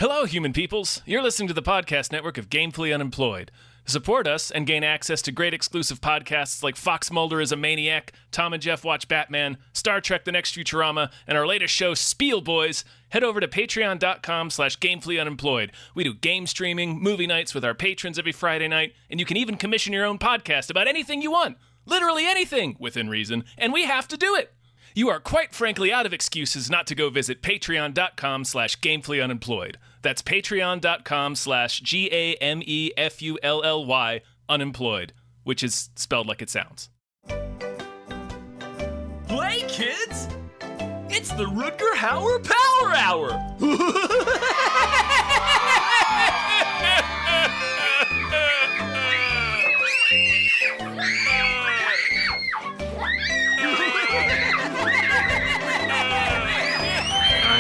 Hello, human peoples. You're listening to the podcast network of Gamefully Unemployed. To support us and gain access to great exclusive podcasts like Fox Mulder is a Maniac, Tom and Jeff Watch Batman, Star Trek The Next Futurama, and our latest show, Spiel Boys, head over to patreon.com/gamefullyunemployed. We do game streaming, movie nights with our patrons every Friday night, and you can even commission your own podcast about anything you want. Literally anything, within reason, and we have to do it. You are quite frankly out of excuses not to go visit patreon.com/gamefullyunemployed. That's patreon.com/GAMEFULLY unemployed, which is spelled like it sounds. Play, kids! It's the Rutger Hauer Power Hour!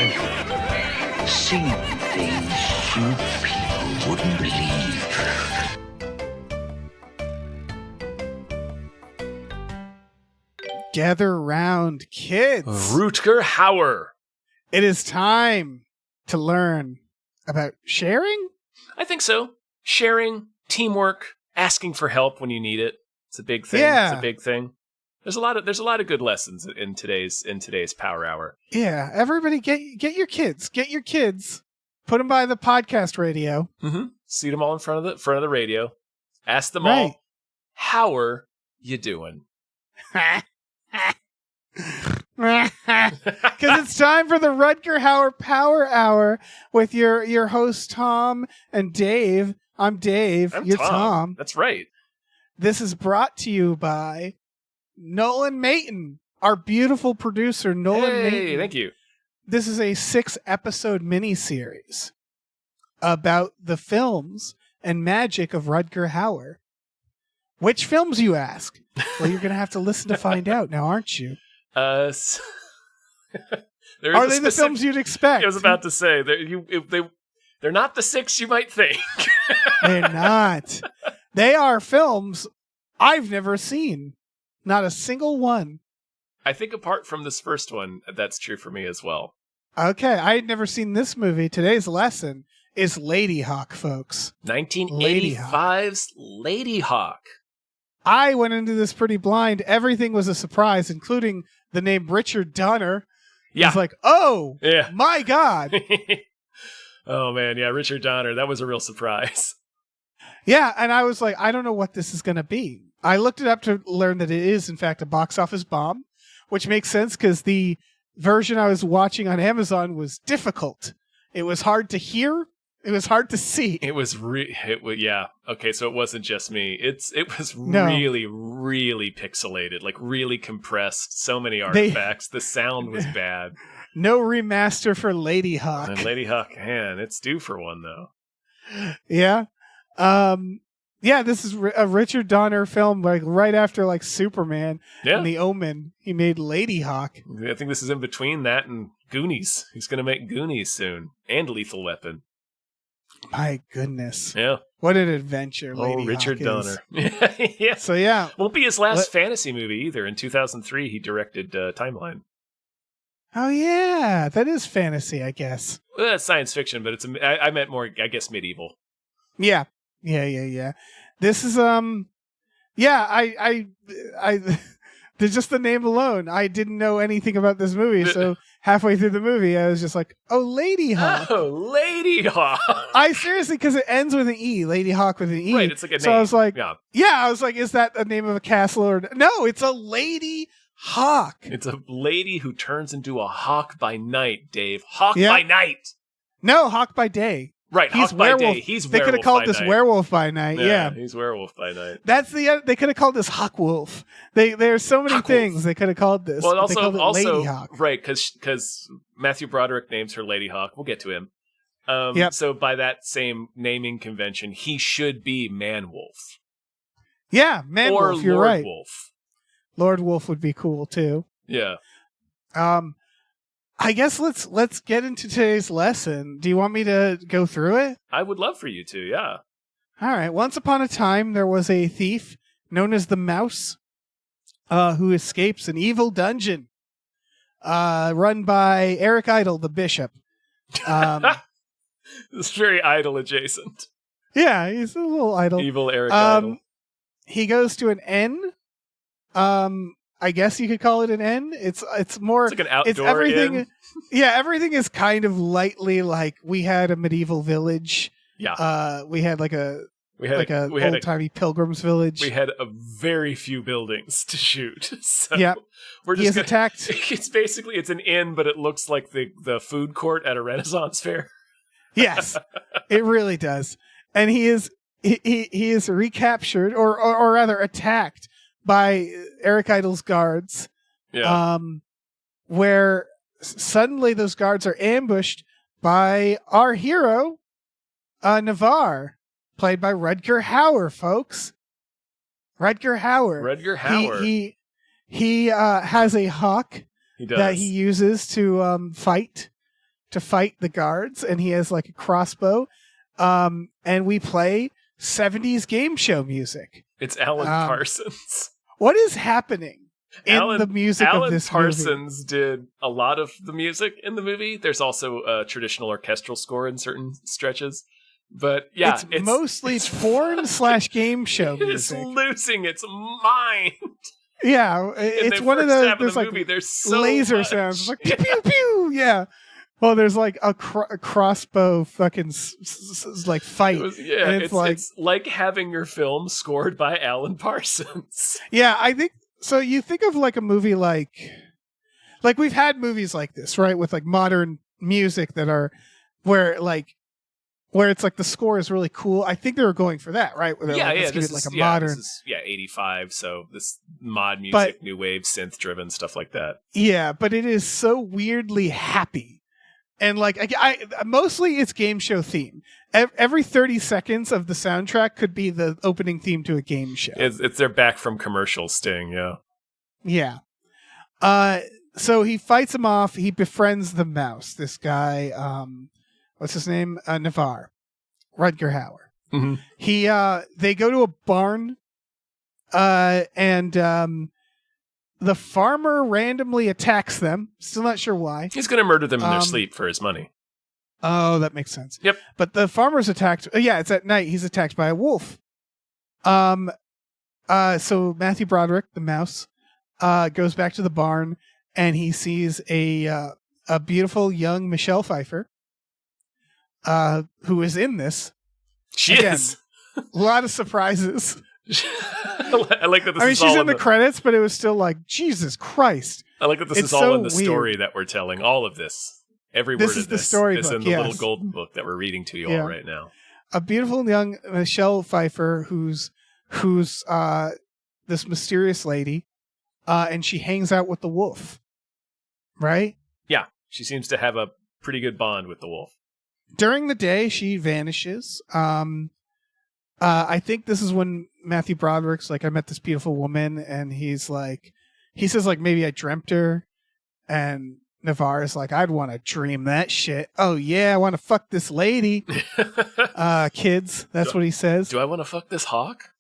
I've seen things you people wouldn't believe. Gather round, kids. Rutger Hauer. It is time to learn about sharing. I think so. Sharing, teamwork, asking for help when you need it. It's a big thing. Yeah. It's a big thing. There's a lot of good lessons in today's Power Hour. Yeah, everybody get your kids. Get your kids. Put them by the podcast radio. Mm-hmm. Seat them all in front of the radio. Ask them all, how are you doing? Because it's time for the Rutger Hauer Power Hour with your host Tom and Dave. I'm Dave. You're Tom. That's right. This is brought to you by Nolan Mayton, our beautiful producer, Nolan Mayton. Thank you. This is a 6-episode miniseries about the films and magic of Rutger Hauer. Which films, you ask? Well, you're going to have to listen to find out now, aren't you? Are they the films you'd expect? I was about to say, they're not the 6 you might think. They're not. They are films I've never seen. Not a single one. I think apart from this first one, that's true for me as well. Okay, I had never seen this movie. Today's lesson is Ladyhawke, folks. 1985's Ladyhawke. I went into this pretty blind. Everything was a surprise, including the name Richard Donner. Yeah. It's like, my God. Oh, man. Yeah, Richard Donner. That was a real surprise. Yeah, and I was like, I don't know what this is going to be. I looked it up to learn that it is, in fact, a box office bomb, which makes sense because the version I was watching on Amazon was difficult. It was hard to hear. It was hard to see. Yeah. Okay, so it wasn't just me. It was really, really pixelated, like really compressed. So many artifacts. The sound was bad. No remaster for Ladyhawke. And Ladyhawke, man, it's due for one though. Yeah. Yeah, this is a Richard Donner film, like right after like Superman and The Omen. He made Ladyhawke. I think this is in between that and Goonies. He's going to make Goonies soon, and Lethal Weapon. My goodness. Yeah. What an adventure Ladyhawke Richard is. Donner. Yeah. So yeah. Won't be his last fantasy movie either. In 2003, he directed Timeline. Oh yeah, that is fantasy, I guess. Well, that's science fiction, but I meant more, I guess, medieval. Yeah. This is I just the name alone, I didn't know anything about this movie, so halfway through the movie I was just like, oh, Ladyhawke. Oh, Ladyhawke. I seriously, because it ends with an E, Ladyhawke with an E. Right, it's like a name. So I was like, yeah, I was like, is that the name of a castle or no? It's a Ladyhawke. It's a lady who turns into a hawk by night, Dave. Hawk by night. No, hawk by day. Right, he's Hawk werewolf. by day. He's they werewolf. They could have called by this night. Werewolf by Night. Yeah, he's Werewolf by Night. That's they could have called this Hawk Wolf. There's so many things they could have called this. Well, they called it Ladyhawke. Right, because Matthew Broderick names her Ladyhawke. We'll get to him. So by that same naming convention, he should be Man-Wolf. Yeah, Man-Wolf. You're Lord right. Wolf. Lord Wolf would be cool too. Yeah. I guess let's get into today's lesson. Do you want me to go through it? I would love for you to, yeah. All right. Once upon a time, there was a thief known as the Mouse who escapes an evil dungeon run by Eric Idle, the bishop. It's very idol adjacent. Yeah, he's a little idle. Evil Eric Idle. He goes to an inn. I guess you could call it an inn. It's more. It's like an outdoor It's everything. inn. Yeah, everything is kind of lightly like we had a medieval village. Yeah. We had like a old timey pilgrims village. We had a very few buildings to shoot. So yeah. We're just attacked. It's an inn, but it looks like the food court at a Renaissance fair. Yes, it really does. And he is recaptured or rather attacked by Eric Idle's guards. Yeah. Where suddenly those guards are ambushed by our hero, Navarre, played by Rutger Hauer, folks. Rutger Hauer. Rutger Hauer. He has a hawk that he uses to fight the guards, and he has like a crossbow. And we play 70s game show music. It's Alan Parsons. What is happening in the music of this movie? Alan Parsons did a lot of the music in the movie. There's also a traditional orchestral score in certain stretches. But yeah, it's mostly porn/game show music. It's losing its mind. Yeah, it's one of those. There's like there's so laser much. sounds. It's like pew pew pew. Yeah. Well, there's like a crossbow fucking like fight. It's like having your film scored by Alan Parsons. Yeah, I think so. You think of like a movie like we've had movies like this, right? With like modern music that are where it's like the score is really cool. I think they were going for that, right? Where This is modern. This is 85. So this mod music, new wave, synth driven stuff like that. Yeah, but it is so weirdly happy. And like I mostly it's game show theme. Every 30 seconds of the soundtrack could be the opening theme to a game show. It's their back from commercial sting, yeah. Yeah. So he fights him off. He befriends the mouse. This guy, what's his name? Navarre, Rutger Hauer. Mm-hmm. They go to a barn, and the farmer randomly attacks them. Still not sure why. He's going to murder them in their sleep for his money. Oh, that makes sense. Yep. But the farmer's attacked. Yeah, it's at night. He's attacked by a wolf. So Matthew Broderick, the mouse, goes back to the barn and he sees a beautiful young Michelle Pfeiffer, who is in this. She is. A lot of surprises. I like that. She's in the credits, but it was still like, Jesus Christ. I like that this is all in the story that we're telling. All of this, every word of this, is the storybook. is in the little golden book that we're reading to you all right now. A beautiful young Michelle Pfeiffer, who's this mysterious lady, and she hangs out with the wolf, right? Yeah, she seems to have a pretty good bond with the wolf. During the day, she vanishes. I think this is when Matthew Broderick's like, I met this beautiful woman, and he says like, maybe I dreamt her, and Navarre's like, I'd want to dream that shit. Oh yeah, I want to fuck this lady. Kids, that's what he says. Do I want to fuck this hawk?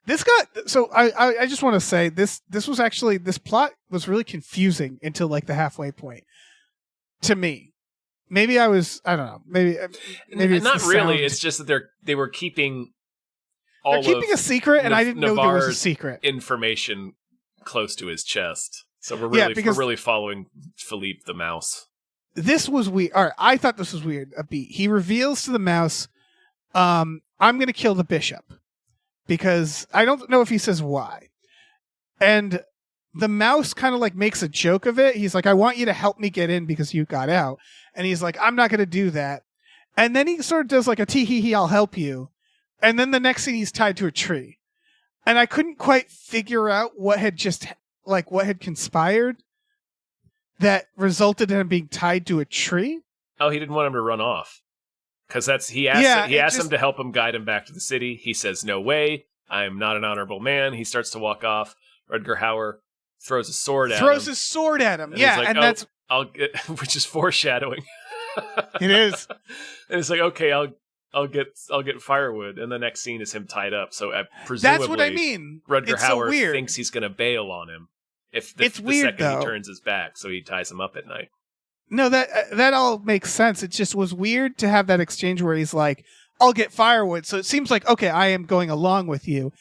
This got, so I just want to say this was actually, this plot was really confusing until like the halfway point to me. Maybe I don't know. Maybe it's not really. sound. It's just that they were keeping They're keeping a secret, and I didn't know there was a secret. Information close to his chest. So we're really following Philippe the mouse. This was weird. All right, I thought this was weird. A beat. He reveals to the mouse, "I'm going to kill the bishop," because I don't know if he says why. And the mouse kind of like makes a joke of it. He's like, "I want you to help me get in because you got out," and he's like, "I'm not going to do that." And then he sort of does like a tee hee hee, I'll help you. And then the next scene, he's tied to a tree. And I couldn't quite figure out what had conspired that resulted in him being tied to a tree. Oh, he didn't want him to run off. Because he asked him to help him guide him back to the city. He says, "No way. I'm not an honorable man." He starts to walk off. Rutger Hauer throws his sword at him. And yeah, like, and that's... I'll get, which is foreshadowing. It is. And it's like, okay, I'll get firewood, and the next scene is him tied up. So presumably, that's what I mean. Rutger Hauer thinks he's going to bail on him if the second he turns his back, so he ties him up at night. No, that all makes sense. It just was weird to have that exchange where he's like, I'll get firewood. So it seems like, okay, I am going along with you.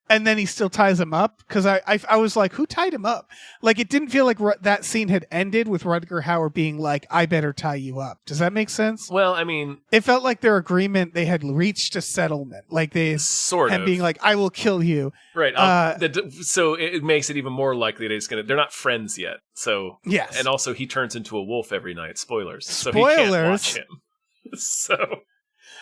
And then he still ties him up. Because I was like, who tied him up? Like, it didn't feel like that scene had ended with Rutger Hauer being like, I better tie you up. Does that make sense? Well, I mean... It felt like their agreement, they had reached a settlement. Like, they... Sort of. And being like, I will kill you. Right. So it makes it even more likely that they're not friends yet. So... Yes. And also, he turns into a wolf every night. Spoilers. So Spoilers. he can't watch him. So...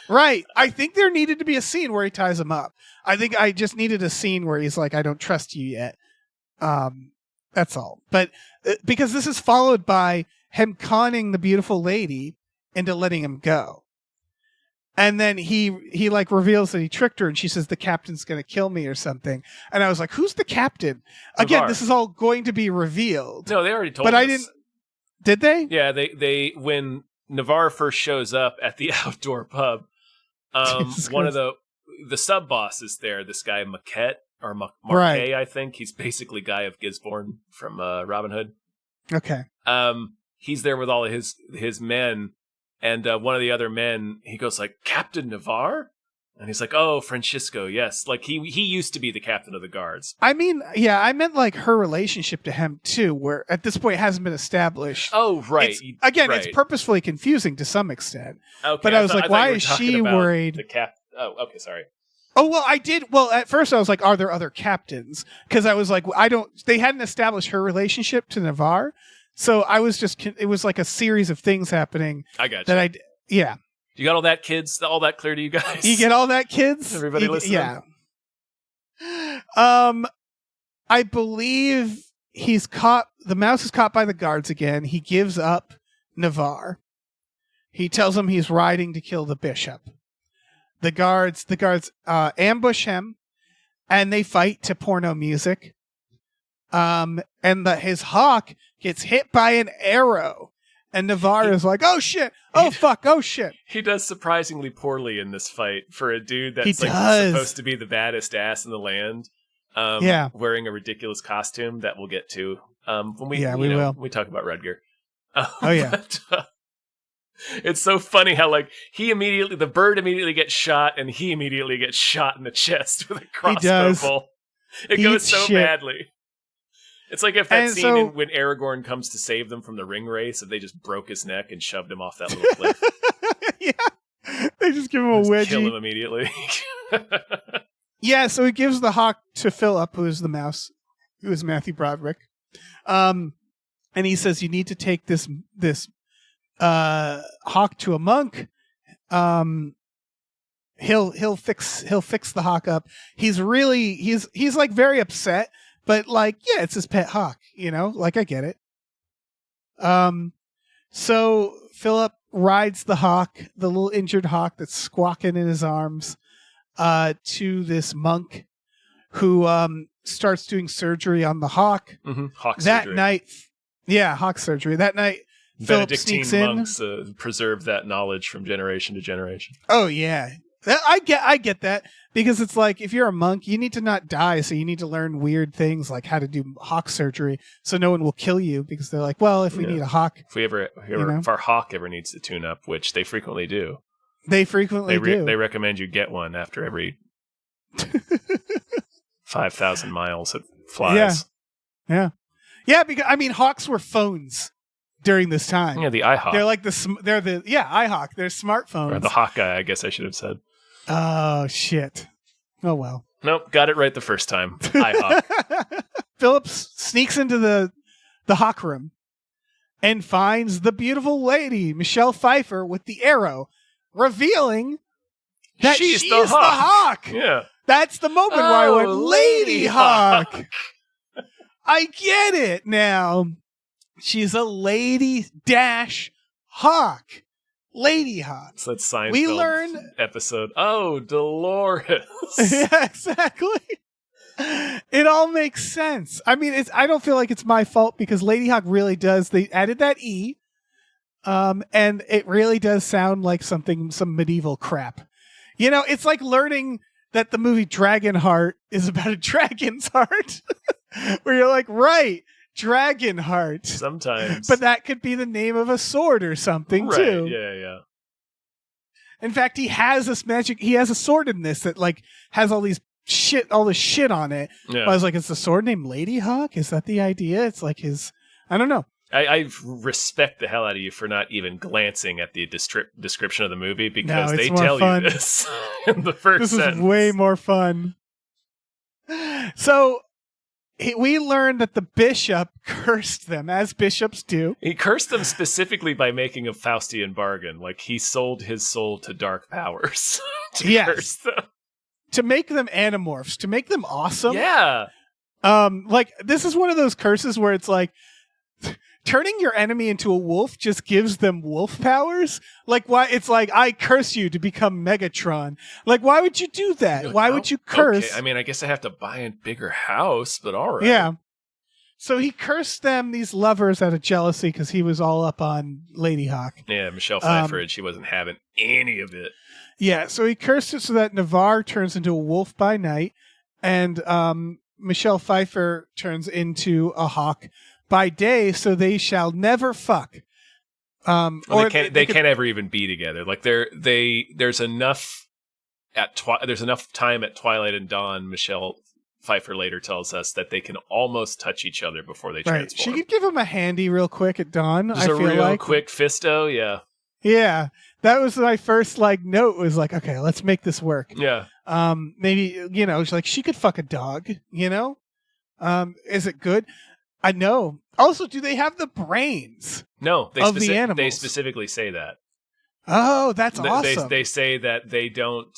Right. I think there needed to be a scene where he ties him up. I think I just needed a scene where he's like, I don't trust you yet. That's all. But because this is followed by him conning the beautiful lady into letting him go. And then he like reveals that he tricked her and she says the captain's going to kill me or something. And I was like, who's the captain? Again, Navarre. This is all going to be revealed. No, they already told us. But I didn't. Did they? Yeah, they when Navarre first shows up at the outdoor pub, one of the sub bosses there, this guy Marquette or Marquet, right. I think he's basically Guy of Gisborne from Robin Hood. Okay. He's there with all of his men, and one of the other men, he goes like, Captain Navarre? And he's like, oh, Francisco, yes. Like, he used to be the captain of the guards. I mean, yeah, I meant, like, her relationship to him, too, where at this point it hasn't been established. Oh, right. It's purposefully confusing to some extent. Okay. But I was like, why is she worried? Oh, okay, sorry. Oh, well, I did. Well, at first I was like, are there other captains? Because I was like, they hadn't established her relationship to Navarre. So I was it was like a series of things happening. I got you. Yeah. You got all that, kids? All that clear to you guys? You get all that, kids? Everybody listening? Yeah. I believe he's caught. The mouse is caught by the guards again. He gives up Navarre. He tells him he's riding to kill the bishop. The guards ambush him, and they fight to porno music. And his hawk gets hit by an arrow. And Navarre is like, oh shit, oh fuck, oh shit. He does surprisingly poorly in this fight for a dude that's supposed to be the baddest ass in the land. Wearing a ridiculous costume that we'll get to when we talk about Rutger. But, it's so funny how like the bird immediately gets shot and he immediately gets shot in the chest with a crossbow bolt. It goes so badly. It's like if that scene when Aragorn comes to save them from the ring race, if they just broke his neck and shoved him off that little cliff. Yeah. They just give him a wedgie. Kill him immediately. Yeah, so he gives the hawk to Philip, who is the mouse, who is Matthew Broderick. And he says, you need to take this hawk to a monk. He'll fix the hawk up. He's like very upset. But like, yeah, it's his pet hawk, like I get it. So Philip rides the hawk, the little injured hawk that's squawking in his arms, to this monk who starts doing surgery on the hawk. Mm-hmm. Hawk that surgery. Night. Yeah, hawk surgery. That night, Philip sneaks in. Monks preserve that knowledge from generation to generation. Oh yeah. I get that, because it's like, if you're a monk, you need to not die, so you need to learn weird things like how to do hawk surgery so no one will kill you, because they're like, well, if we need a hawk, if our hawk ever needs to tune up, which they frequently do. They recommend you get one after every 5,000 miles it flies. Yeah, because I mean, hawks were phones during this time. Yeah, the iHawk. They're like iHawk. They're smartphones. Or the Hawkeye, I guess I should have said. Oh, shit. Oh, well. Nope, got it right the first time. iHawk. Phillips sneaks into the hawk room and finds the beautiful lady, Michelle Pfeiffer, with the arrow, revealing that she's the hawk. Yeah. That's the moment where I went, Ladyhawke. I get it now. She's a lady hawk. Ladyhawke. So that's Seinfeld episode. Oh, Dolores. Yeah, exactly. It all makes sense. I mean, I don't feel like it's my fault, because Ladyhawke really does. They added that E, and it really does sound like some medieval crap. It's like learning that the movie Dragonheart is about a dragon's heart, where you're like, right. Dragonheart. Sometimes. But that could be the name of a sword or something, right. too. Yeah. In fact, he has this magic. He has a sword in this that like has all this shit on it. Yeah. I was like, it's a sword named Ladyhawke? Is that the idea? It's like his, I don't know. I respect the hell out of you for not even glancing at the description of the movie because they tell you this in the first sentence. This is way more fun. So we learned that the bishop cursed them, as bishops do. He cursed them specifically by making a Faustian bargain. Like, he sold his soul to dark powers to curse them. To make them animorphs, to make them awesome. Yeah. Like, this is one of those curses where it's like, turning your enemy into a wolf just gives them wolf powers. Like, why? It's like, I curse you to become Megatron. Like, why would you do that? Like, why would you curse? Okay. I mean, I guess I have to buy a bigger house, but all right. Yeah. So he cursed them, these lovers, out of jealousy because he was all up on Ladyhawke. Yeah, Michelle Pfeiffer, and she wasn't having any of it. Yeah, so he cursed it so that Navarre turns into a wolf by night, and Michelle Pfeiffer turns into a hawk by day, so they shall never fuck. Or they can't ever even be together. Like there's enough time at twilight and dawn. Michelle Pfeiffer later tells us that they can almost touch each other before they transform. She could give him a handy real quick at dawn. Just a real quick fisto, yeah. Yeah, that was my first note. Was like, okay, let's make this work. Yeah. Maybe like she could fuck a dog. Is it good? I know. Also, do they have the brains? No, the animals. They specifically say that. Oh, that's awesome. They say that they don't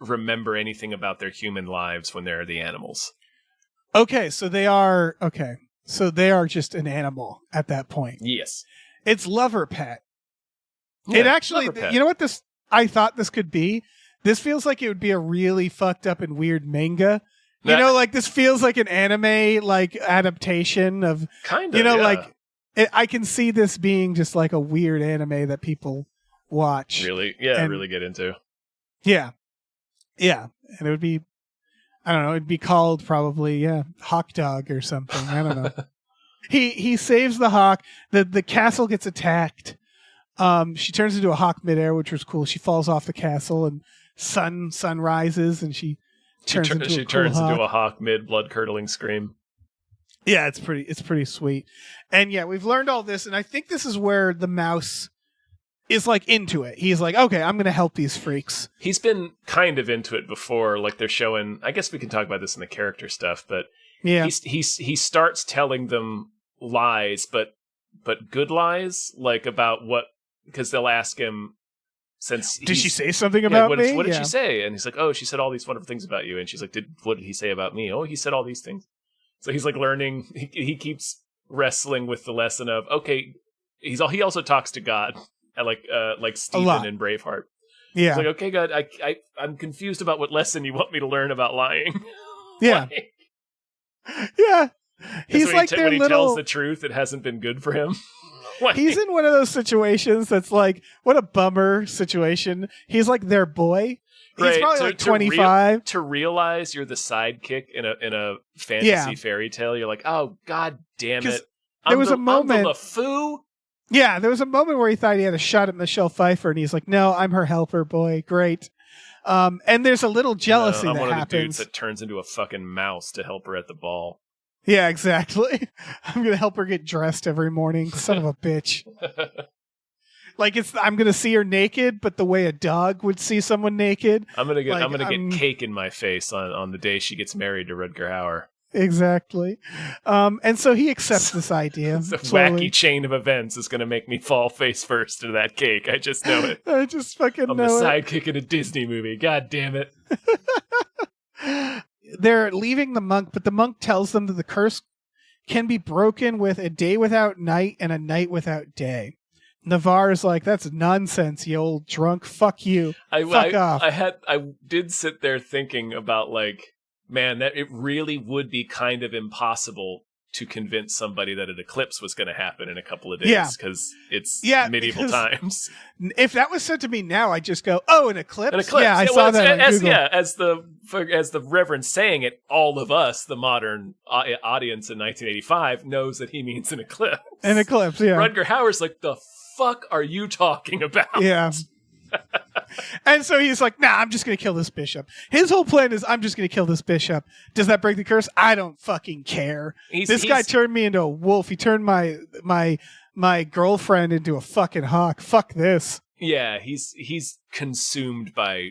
remember anything about their human lives when they're the animals. Okay, so they are just an animal at that point. Yes. It's lover pet. Yeah, it actually, you know what I thought this could be? This feels like it would be a really fucked up and weird manga. This feels like an anime adaptation of kind of, I can see this being just like a weird anime that people watch. Really? Yeah, really get into. Yeah. Yeah. And it would be, I don't know, it'd be called probably, Hawk Dog or something. I don't know. He saves the hawk. The castle gets attacked. She turns into a hawk midair, which was cool. She falls off the castle and sun rises and she turns into a hawk mid blood curdling scream. Yeah, it's pretty sweet. And yeah, we've learned all this, and I think this is where the mouse is into it. He's like, okay, I'm gonna help these freaks. He's been kind of into it before, like they're showing. I guess we can talk about this in the character stuff, but yeah, he starts telling them lies, but good lies, about what, because they'll ask him. Did she say something about me? What did she say? And he's like, oh, she said all these wonderful things about you. And she's like, what did he say about me? Oh, he said all these things. So he's learning. He keeps wrestling with the lesson of, okay, he also talks to God, like Stephen in Braveheart. Yeah. He's like, okay, God, I'm confused about what lesson you want me to learn about lying. Yeah. Yeah. He's when he tells the truth, it hasn't been good for him. He's in one of those situations that's what a bummer situation. He's their boy. He's probably 25. To realize you're the sidekick in a fantasy fairy tale, you're like, oh, God damn it. There was a moment. I'm the LeFou? Yeah, there was a moment where he thought he had a shot at Michelle Pfeiffer, and he's like, no, I'm her helper boy. Great. And there's a little jealousy that happens. I'm one of the dudes that turns into a fucking mouse to help her at the ball. Yeah, exactly. I'm going to help her get dressed every morning. Son of a bitch. I'm going to see her naked, but the way a dog would see someone naked. I'm going to get cake in my face on the day she gets married to Rutger Hauer. Exactly. And so he accepts this idea. The wacky chain of events is going to make me fall face first into that cake. I just know it. I just fucking I'm know the sidekick in a Disney movie. God damn it. They're leaving the monk, but the monk tells them that the curse can be broken with a day without night and a night without day. Navarre is like, that's nonsense, you old drunk. Fuck you. Fuck off. I did sit there thinking about man, that it really would be kind of impossible to convince somebody that an eclipse was going to happen in a couple of days because it's medieval times. If that was said to me now, I'd just go, "Oh, an eclipse." An eclipse. Yeah, I saw that on Google. As the Reverend saying it, all of us, the modern audience in 1985, knows that he means an eclipse. An eclipse. Yeah. Rutger Hauer's like, the fuck are you talking about? Yeah. And so he's like, nah, I'm just going to kill this bishop. His whole plan is, I'm just going to kill this bishop. Does that break the curse? I don't fucking care. This guy turned me into a wolf. He turned my girlfriend into a fucking hawk. Fuck this. Yeah, he's consumed by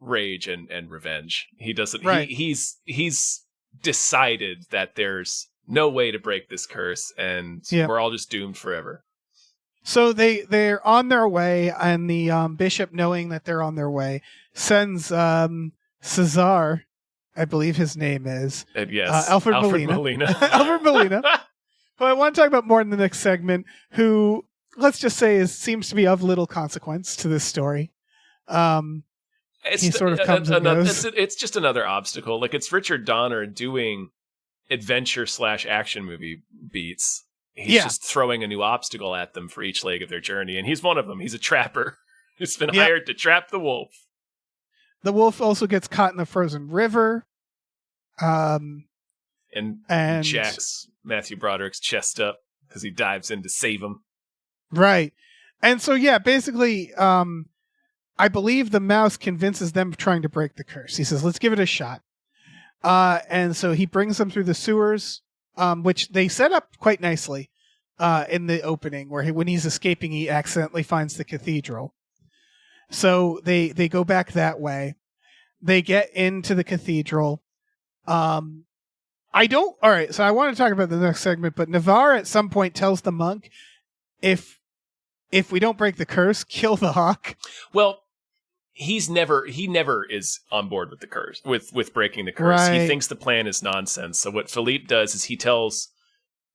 rage and revenge. He doesn't. Right. He's decided that there's no way to break this curse, and we're all just doomed forever. So they're on their way, and the bishop, knowing that they're on their way, sends Cesar, I believe his name is, yes, Alfred Molina. Alfred Molina, who I want to talk about more in the next segment, who, let's just say, seems to be of little consequence to this story. He sort of comes and goes. It's just another obstacle. Like, it's Richard Donner doing adventure/action movie beats. He's just throwing a new obstacle at them for each leg of their journey, and he's one of them. He's a trapper who's been hired to trap the wolf. The wolf also gets caught in the frozen river. And jacks Matthew Broderick's chest up because he dives in to save him. Right. And so, basically, I believe the mouse convinces them of trying to break the curse. He says, let's give it a shot. And so he brings them through the sewers, which they set up quite nicely in the opening, where when he's escaping, he accidentally finds the cathedral. So they go back that way. They get into the cathedral. All right, so I want to talk about the next segment, but Navarre at some point tells the monk, if we don't break the curse, kill the hawk. Well, he never is on board with the curse, with breaking the curse. Right. He thinks the plan is nonsense. So what Philippe does is he tells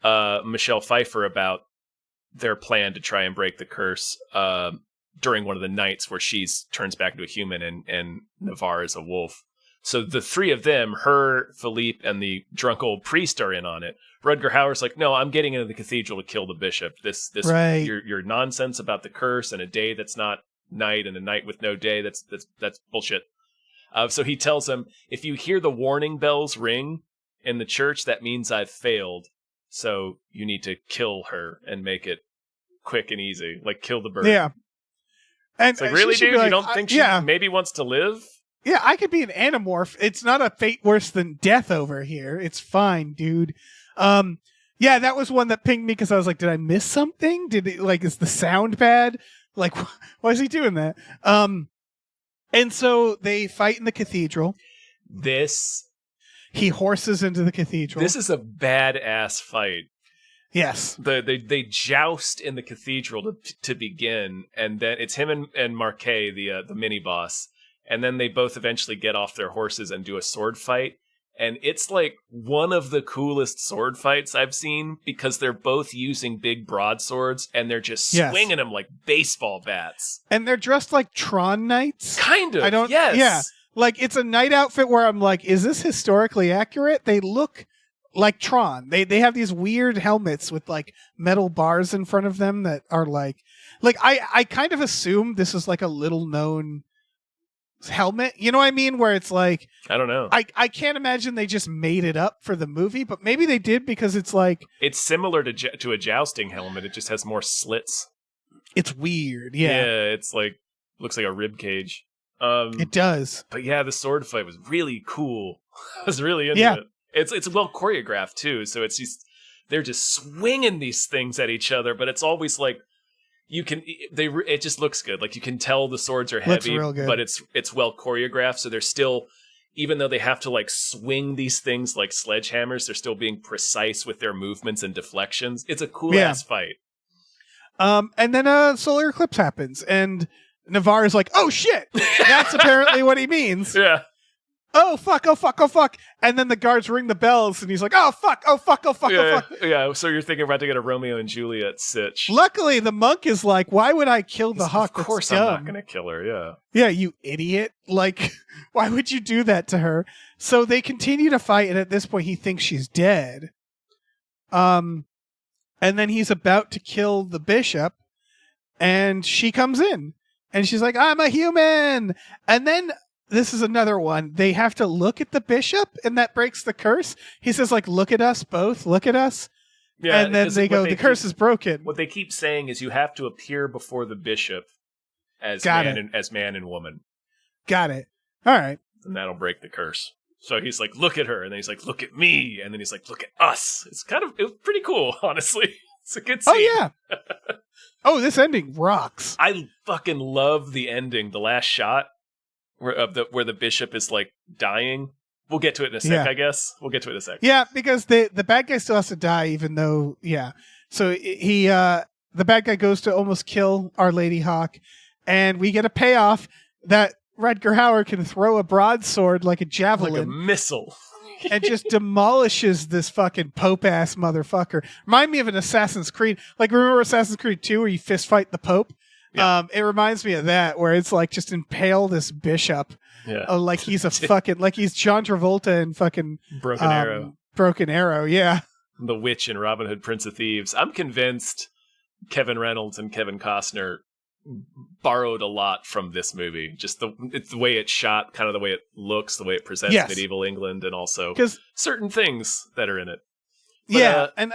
Michelle Pfeiffer about their plan to try and break the curse during one of the nights where she turns back into a human and Navarre is a wolf. So the three of them, her, Philippe, and the drunk old priest are in on it. Rutger Hauer's like, no, I'm getting into the cathedral to kill the bishop. This right. your nonsense about the curse and a day that's not night and a night with no day, that's bullshit. So he tells him, if you hear the warning bells ring in the church, that means I've failed. So you need to kill her and make it quick and easy, like kill the bird. Yeah. And it's like, really, dude? Like, you don't think she maybe wants to live? Yeah, I could be an anamorph. It's not a fate worse than death over here. It's fine, dude. That was one that pinged me because I was like, did I miss something? Is the sound bad? Like, why is he doing that? And so they fight in the cathedral. He horses into the cathedral. This is a badass fight. Yes. They joust in the cathedral to begin, and then it's him and Marquet, the mini boss, and then they both eventually get off their horses and do a sword fight. And it's like one of the coolest sword fights I've seen because they're both using big broadswords and they're just swinging them like baseball bats. And they're dressed like Tron knights. Kind of. Yes. Yeah. Like, it's a knight outfit where I'm like, is this historically accurate? They look like Tron. They have these weird helmets with like metal bars in front of them that are like I kind of assume this is like a little known helmet, you know what I mean, where it's like, I don't know, I can't imagine they just made it up for the movie, but maybe they did, because it's like, it's similar to a jousting helmet. It just has more slits. It's weird. It's like, looks like a rib cage. It does. But yeah, the sword fight was really cool. I was really into it. It's well choreographed too, so they're just swinging these things at each other, but it's always like, it just looks good. Like, you can tell the swords are heavy, but it's well choreographed. So they're still, even though they have to like swing these things like sledgehammers, they're still being precise with their movements and deflections. It's a cool ass fight. And then a solar eclipse happens, and Navarre is like, "Oh shit!" That's apparently what he means. Yeah. Oh fuck! Oh fuck! Oh fuck! And then the guards ring the bells, and he's like, "Oh fuck! Oh fuck! Oh fuck! Oh fuck!" Yeah. So you're thinking about to get a Romeo and Juliet sitch. Luckily, the monk is like, "Why would I kill the hawk? Of course, I'm not gonna kill her." Yeah. Yeah, you idiot! Like, why would you do that to her? So they continue to fight, and at this point, he thinks she's dead. And then he's about to kill the bishop, and she comes in, and she's like, "I'm a human." And then this is another one. They have to look at the bishop, and that breaks the curse. He says, like, "Look at us both. Look at us." Yeah, and then they go, "The curse is broken." What they keep saying is you have to appear before the bishop as man and woman. Got it. All right. And that'll break the curse. So he's like, "Look at her," and then he's like, "Look at me," and then he's like, "Look at us." It was pretty cool, honestly. It's a good scene. Oh yeah. Oh, this ending rocks. I fucking love the ending, the last shot where the bishop is like dying. We'll get to it in a sec, I guess. We'll get to it in a sec. Yeah, because the bad guy still has to die, even though So the bad guy goes to almost kill our Ladyhawke, and we get a payoff that Rutger Hauer can throw a broadsword like a javelin. Like a missile. And just demolishes this fucking Pope-ass motherfucker. Remind me of an Assassin's Creed. Like, remember Assassin's Creed 2 where you fist fight the Pope? Yeah. It reminds me of that, where it's like just impale this bishop. Yeah. Like he's a fucking, like he's John Travolta in fucking Broken Arrow. Broken Arrow, yeah. The Witch in Robin Hood, Prince of Thieves. I'm convinced Kevin Reynolds and Kevin Costner borrowed a lot from this movie. Just it's the way it's shot, kind of the way it looks, the way it presents medieval England, and also certain things that are in it. But, and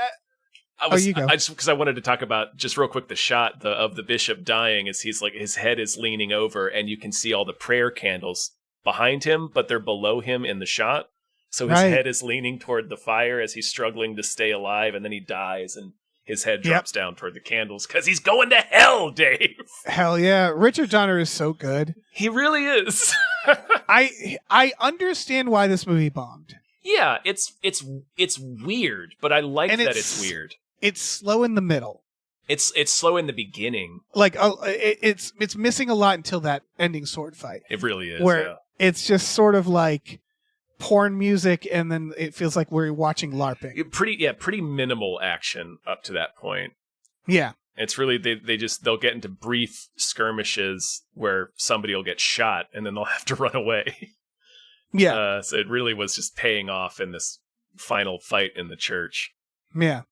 you go. Because I wanted to talk about just real quick the shot of the bishop dying as he's like his head is leaning over, and you can see all the prayer candles behind him, but they're below him in the shot. So his head is leaning toward the fire as he's struggling to stay alive, and then he dies, and his head drops down toward the candles because he's going to hell, Dave. Hell yeah. Richard Donner is so good. He really is. I understand why this movie bombed. Yeah, it's weird, but I like that it's weird. It's slow in the middle. It's slow in the beginning. Like it's missing a lot until that ending sword fight. It really is. Where it's just sort of like porn music, and then it feels like we're watching LARPing. Pretty minimal action up to that point. Yeah. It's really they'll get into brief skirmishes where somebody will get shot and then they'll have to run away. Yeah. So it really was just paying off in this final fight in the church. Yeah.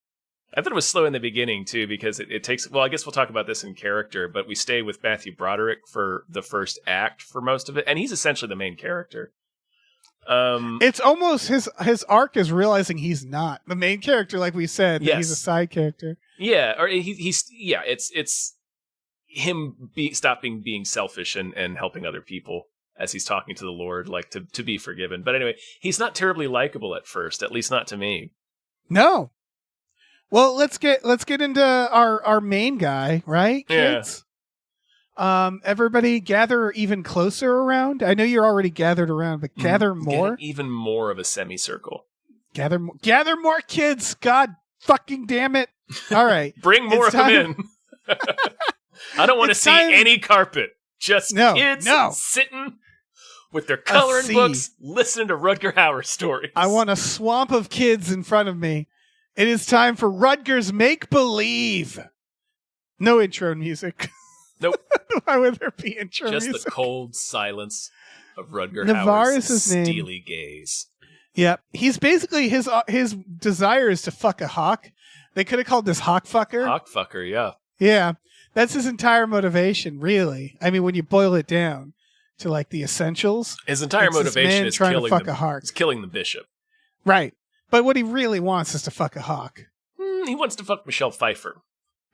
I thought it was slow in the beginning too, because it takes, well, I guess we'll talk about this in character, but we stay with Matthew Broderick for the first act for most of it, and he's essentially the main character. It's almost his arc is realizing he's not the main character, like we said. Yes. He's a side character. Yeah, or it's him stopping being selfish and helping other people as he's talking to the Lord, like to be forgiven. But anyway, he's not terribly likable at first, at least not to me. No. Well, let's get into our main guy, right, kids? Yeah. Everybody gather even closer around. I know you're already gathered around, but gather more. Get even more of a semicircle. Gather more kids. God fucking damn it. All right. Bring more of them in. I don't want to see any carpet. Just kids sitting with their coloring books, listening to Rutger Hauer stories. I want a swamp of kids in front of me. It is time for Rutger's Make Believe. No intro music. Nope. Why would there be intro music? Just the cold silence of Rutger Hauer's steely gaze. Yep. He's basically, his desire is to fuck a hawk. They could have called this Hawk Fucker. Hawk Fucker, yeah. Yeah. That's his entire motivation, really. I mean, when you boil it down to like the essentials. His entire motivation is trying to fuck a hawk. It's killing the bishop. Right. But what he really wants is to fuck a hawk. He wants to fuck Michelle Pfeiffer.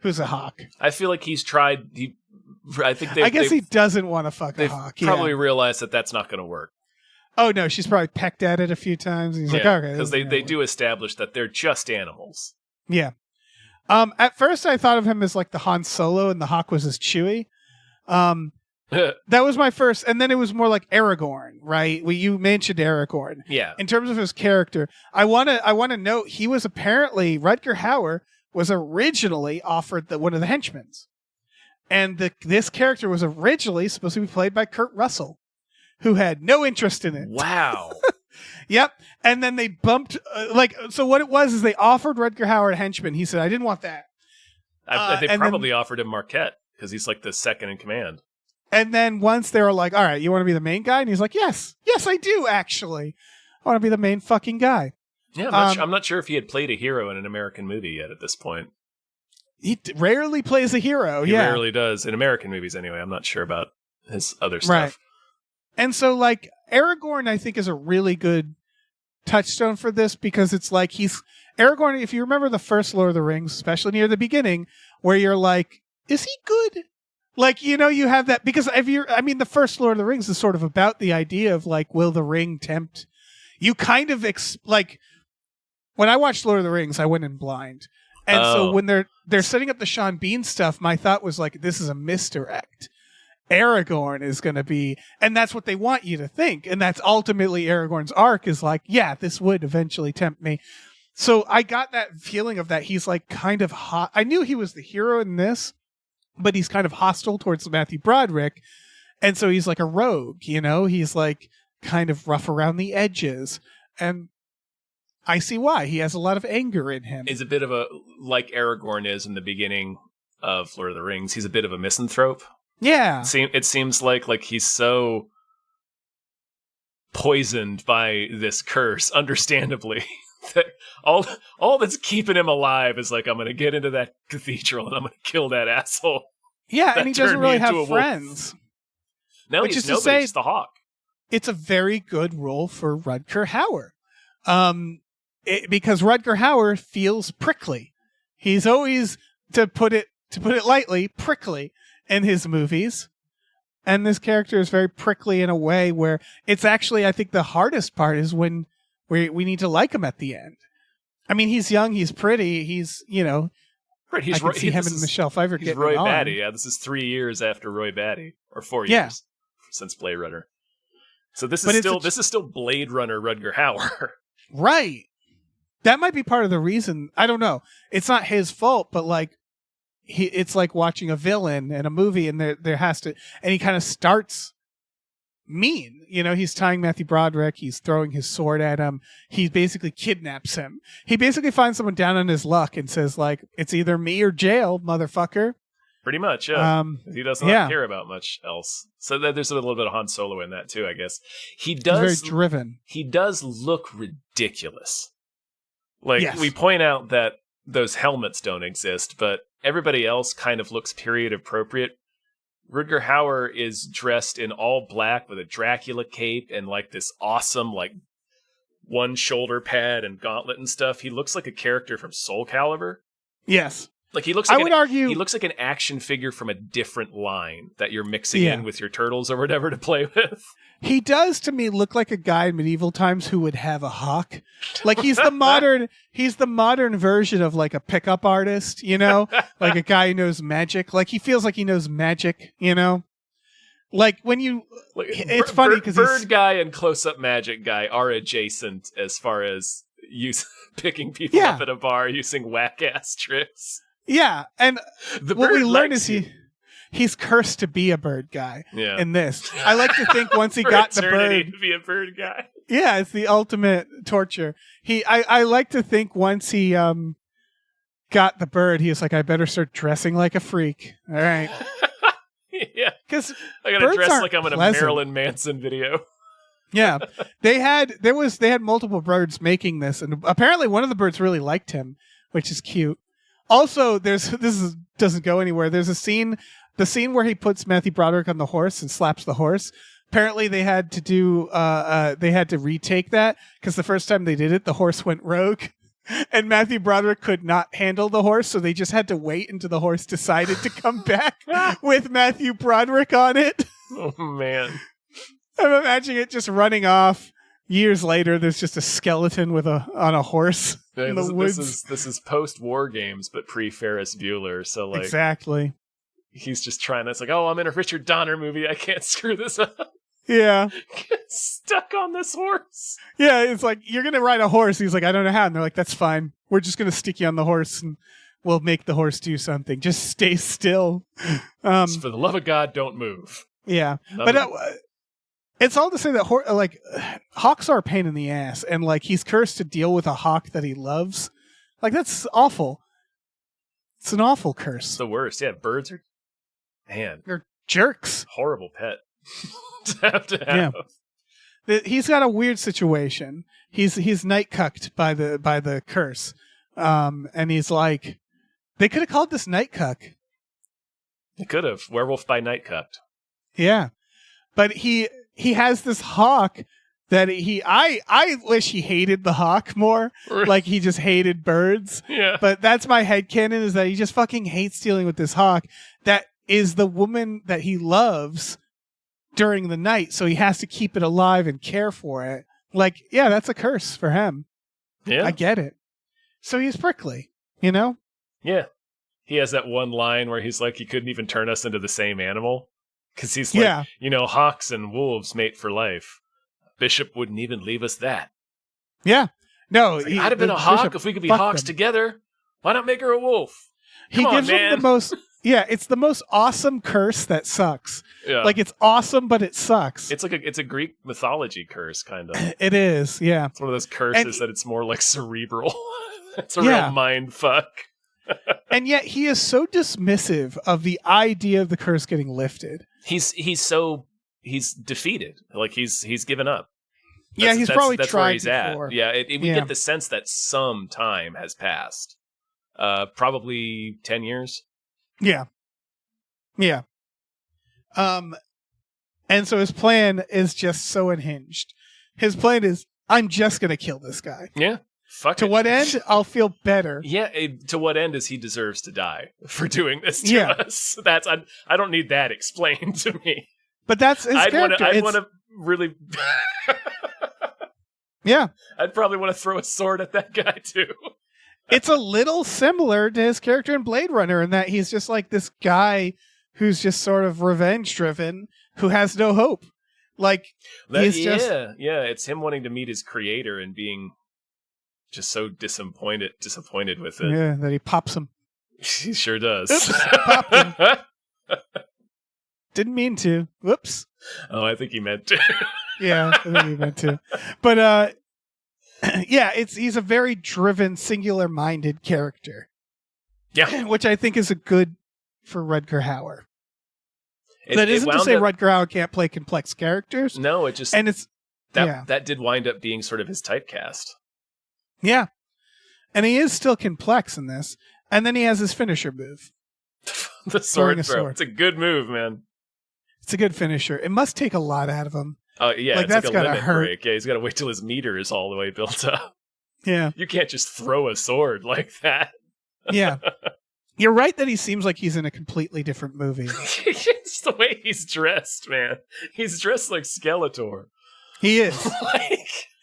Who's a hawk? I feel like he's tried. I guess he doesn't want to fuck a hawk. Probably realized that that's not going to work. Oh no, she's probably pecked at it a few times. And he's like, okay, because they do establish that they're just animals. Yeah. At first, I thought of him as like the Han Solo, and the hawk was his Chewie. That was my first, and then it was more like Aragorn, right? You mentioned Aragorn. Yeah. In terms of his character, I want to note he was apparently Rutger Hauer was originally offered one of the henchmen, and this character was originally supposed to be played by Kurt Russell, who had no interest in it. Wow. Yep. And then they bumped so what it was is they offered Rutger Hauer a henchman. He said, "I didn't want that." They probably offered him Marquette because he's like the second in command. And then once they were like, "All right, you want to be the main guy?" And he's like, "Yes, I do actually. I want to be the main fucking guy." Yeah, I'm not sure if he had played a hero in an American movie yet at this point. He rarely plays a hero. He rarely does in American movies anyway. I'm not sure about his other stuff. Right. And so, like, Aragorn, I think, is a really good touchstone for this because it's like Aragorn, if you remember the first Lord of the Rings, especially near the beginning, where you're like, is he good? Like, you have that, because the first Lord of the Rings is sort of about the idea of, like, will the ring tempt? You kind of, when I watched Lord of the Rings, I went in blind. And so when they're setting up the Sean Bean stuff, my thought was like, this is a misdirect. Aragorn is going to be, and that's what they want you to think. And that's ultimately Aragorn's arc is like, yeah, this would eventually tempt me. So I got that feeling of that he's like kind of hot. I knew he was the hero in this, but he's kind of hostile towards Matthew Broderick. And so he's like a rogue, he's like kind of rough around the edges. And I see why. He has a lot of anger in him. He's a bit of like Aragorn is in the beginning of Lord of the Rings, he's a bit of a misanthrope. Yeah. It seems like he's so poisoned by this curse, understandably, that all that's keeping him alive is like, I'm going to get into that cathedral and I'm going to kill that asshole. Yeah, and he doesn't really have friends. No, he's nobody, just the Hawk. It's a very good role for Rutger Hauer. Because Rutger Hauer feels prickly. He's always, to put it lightly, prickly in his movies. And this character is very prickly in a way where it's actually, I think the hardest part is when we need to like him at the end. I mean, he's young, he's pretty, he's, right, I can see him and Michelle Pfeiffer getting Roy on. Batty. Yeah, this is 3 years after Roy Batty, or 4 years since Blade Runner. So this is still Blade Runner Rutger Hauer. Right. That might be part of the reason. I don't know. It's not his fault, but like it's like watching a villain in a movie, and there has to, and he kind of starts mean. He's tying Matthew Broderick. He's throwing his sword at him. He basically kidnaps him. He basically finds someone down on his luck and says, like, it's either me or jail, motherfucker. Pretty much, yeah. He doesn't care about much else. So there's a little bit of Han Solo in that too, I guess. He's very driven. He does look ridiculous. Like, we point out that those helmets don't exist, but everybody else kind of looks period appropriate. Rutger Hauer is dressed in all black with a Dracula cape and like this awesome like one shoulder pad and gauntlet and stuff. He looks like a character from Soul Calibur. Yes. Like he looks like he looks like an action figure from a different line that you're mixing in with your turtles or whatever to play with. He does to me look like a guy in medieval times who would have a hawk. Like he's the modern version of like a pickup artist, like a guy who knows magic. Like he feels like he knows magic, Like when you, it's funny because bird guy and close-up magic guy are adjacent as far as picking people up at a bar using whack-ass tricks. Yeah, and what we learn is he's cursed to be a bird guy in this. I like to think once he got the bird, to be a bird guy. Yeah, it's the ultimate torture. I like to think once he got the bird, he was like, I better start dressing like a freak. All right. Yeah, because I gotta dress like I'm in a Marilyn Manson video. Yeah, they had multiple birds making this, and apparently one of the birds really liked him, which is cute. Also, doesn't go anywhere. There's the scene where he puts Matthew Broderick on the horse and slaps the horse. Apparently, they had to retake that because the first time they did it, the horse went rogue. And Matthew Broderick could not handle the horse, so they just had to wait until the horse decided to come back with Matthew Broderick on it. Oh, man. I'm imagining it just running off. Years later, there's just a skeleton on a horse in the woods. This is post-war games, but pre-Ferris Bueller, so like... Exactly. He's just trying to... It's like, oh, I'm in a Richard Donner movie, I can't screw this up. Yeah. Get stuck on this horse. Yeah, it's like, you're going to ride a horse. He's like, I don't know how. And they're like, that's fine. We're just going to stick you on the horse and we'll make the horse do something. Just stay still. For the love of God, don't move. Yeah. It's all to say that hawks are a pain in the ass. And like, he's cursed to deal with a hawk that he loves. Like, that's awful. It's an awful curse. It's the worst. Yeah, birds are... Man. They're jerks. Horrible pet. to have. He's got a weird situation. He's night cucked by the curse, and he's like, they could have called this night cuck. They could have. Werewolf by night cucked. Yeah, but he has this hawk that I wish he hated the hawk more. Like he just hated birds. Yeah. But that's my headcanon, is that he just fucking hates dealing with this hawk that is the woman that he loves during the night, so he has to keep it alive and care for it. Like, yeah, that's a curse for him. Yeah. I get it. So he's prickly, you know? Yeah. He has that one line where he's like, he couldn't even turn us into the same animal. Because he's like, hawks and wolves mate for life. Bishop wouldn't even leave us that. Yeah. No. Like, I'd have been a hawk if we could be hawks together. Why not make her a wolf? He gives him the most... Yeah, it's the most awesome curse that sucks. Yeah. Like, it's awesome, but it sucks. It's like it's a Greek mythology curse, kind of. It is, yeah. It's one of those curses that it's more like cerebral. It's a real mind fuck. And yet he is so dismissive of the idea of the curse getting lifted. He's defeated. Like he's given up. He's probably that's tried where he's before. at. Yeah, we get the sense that some time has passed. Probably 10 years. Yeah. Yeah. And so his plan is just so unhinged. His plan is, I'm just going to kill this guy. Yeah. Fuck to it. what end? I'll feel better. Yeah. To what end is he deserves to die for doing this to us? I don't need that explained to me. But that's his character. I'd want to really... Yeah. I'd probably want to throw a sword at that guy too. It's a little similar to his character in Blade Runner in that he's just like this guy who's just sort of revenge driven, who has no hope. Like, it's him wanting to meet his creator and being just so disappointed with it. Yeah, that he pops him. He sure does. Oops, popped him. Didn't mean to. Whoops. Oh, I think he meant to. Yeah, I think he meant to. But, he's a very driven, singular-minded character. Yeah. Which I think is a good for Rutger Hauer. That isn't to say Rutger Hauer can't play complex characters. No, it just... And it's... That did wind up being sort of his typecast. Yeah. And he is still complex in this. And then he has his finisher move. The sword throw. It's a good move, man. It's a good finisher. It must take a lot out of him. Oh, yeah, like, it's that's like a limit break. Yeah, he's got to wait till his meter is all the way built up. Yeah. You can't just throw a sword like that. Yeah. You're right that he seems like he's in a completely different movie. It's the way he's dressed, man. He's dressed like Skeletor. He is.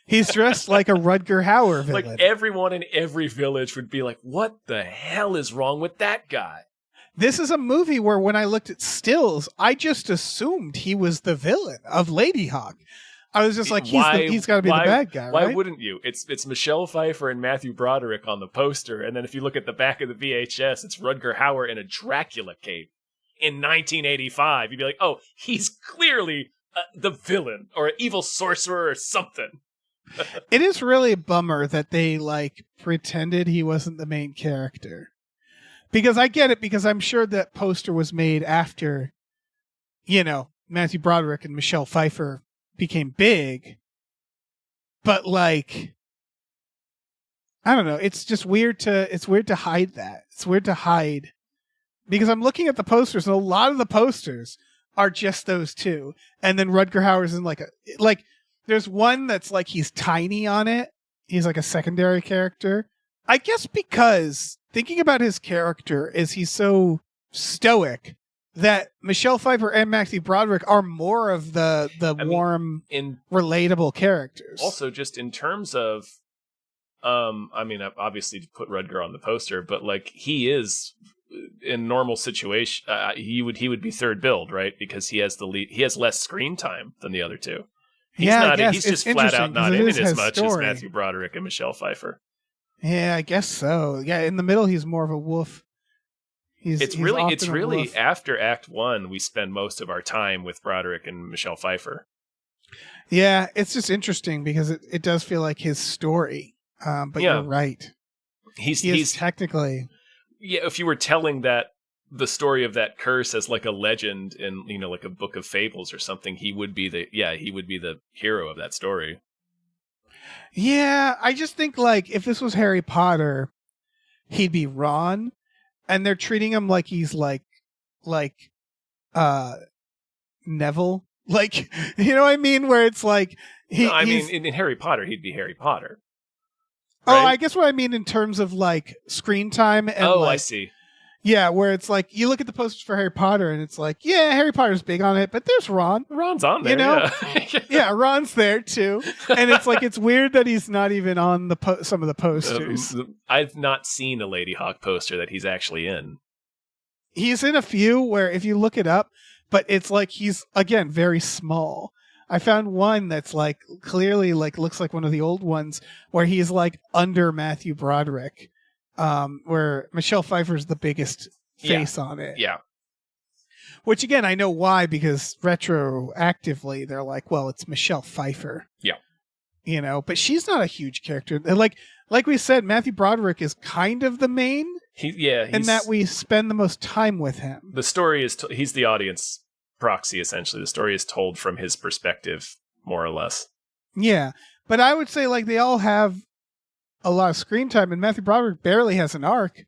He's dressed like a Rutger Hauer villain. Like everyone in every village would be like, what the hell is wrong with that guy? This is a movie where when I looked at stills, I just assumed he was the villain of Ladyhawke. I was just like, he's got to be the bad guy, right? Why wouldn't you? It's Michelle Pfeiffer and Matthew Broderick on the poster, and then if you look at the back of the VHS, it's Rutger Hauer in a Dracula cape in 1985. You'd be like, oh, he's clearly the villain or an evil sorcerer or something. It is really a bummer that they pretended he wasn't the main character. Because I get it, because I'm sure that poster was made after, Matthew Broderick and Michelle Pfeiffer became big. But I don't know. It's just weird to hide that. It's weird to hide. Because I'm looking at the posters, and a lot of the posters are just those two. And then Rutger Hauer's in there's one that's like he's tiny on it. He's like a secondary character. I guess because thinking about his character is he's so stoic that Michelle Pfeiffer and Matthew Broderick are more of the warm, relatable characters. Also, just in terms of, obviously to put Rutger on the poster, but he is in normal situation, he would be third build, right? Because he has he has less screen time than the other two. He's just flat out not in it as much as Matthew Broderick and Michelle Pfeiffer. Yeah, I guess so. Yeah, in the middle, he's more of a wolf. It's really after Act 1 we spend most of our time with Broderick and Michelle Pfeiffer. Yeah, it's just interesting because it does feel like his story. But you're right. He's technically. Yeah, if you were telling that the story of that curse as like a legend in, like a book of fables or something, he would be the hero of that story. Yeah, I just think like if this was Harry Potter, he'd be Ron, and they're treating him like he's like Neville. Like, you know what I mean? Where it's like in Harry Potter, he'd be Harry Potter. Right? Right? Oh, I guess what I mean in terms of like screen time and I see. Yeah, where it's like you look at the posters for Harry Potter and it's like, yeah, Harry Potter's big on it, but there's Ron. Ron's on there, you know? Yeah. Yeah, Ron's there too. And it's like it's weird that he's not even on the some of the posters. I've not seen a Ladyhawke poster that he's actually in. He's in a few where if you look it up, but it's like he's again very small. I found one that's like clearly like looks like one of the old ones where he's like under Matthew Broderick. Where Michelle Pfeiffer's the biggest face on it. Yeah. Which again, I know why, because retroactively they're like, well, it's Michelle Pfeiffer. Yeah. But she's not a huge character. And like we said, Matthew Broderick is kind of the main. In that we spend the most time with him. The story is, he's the audience proxy, essentially. The story is told from his perspective, more or less. Yeah. But I would say like they all have a lot of screen time, and Matthew Broderick barely has an arc.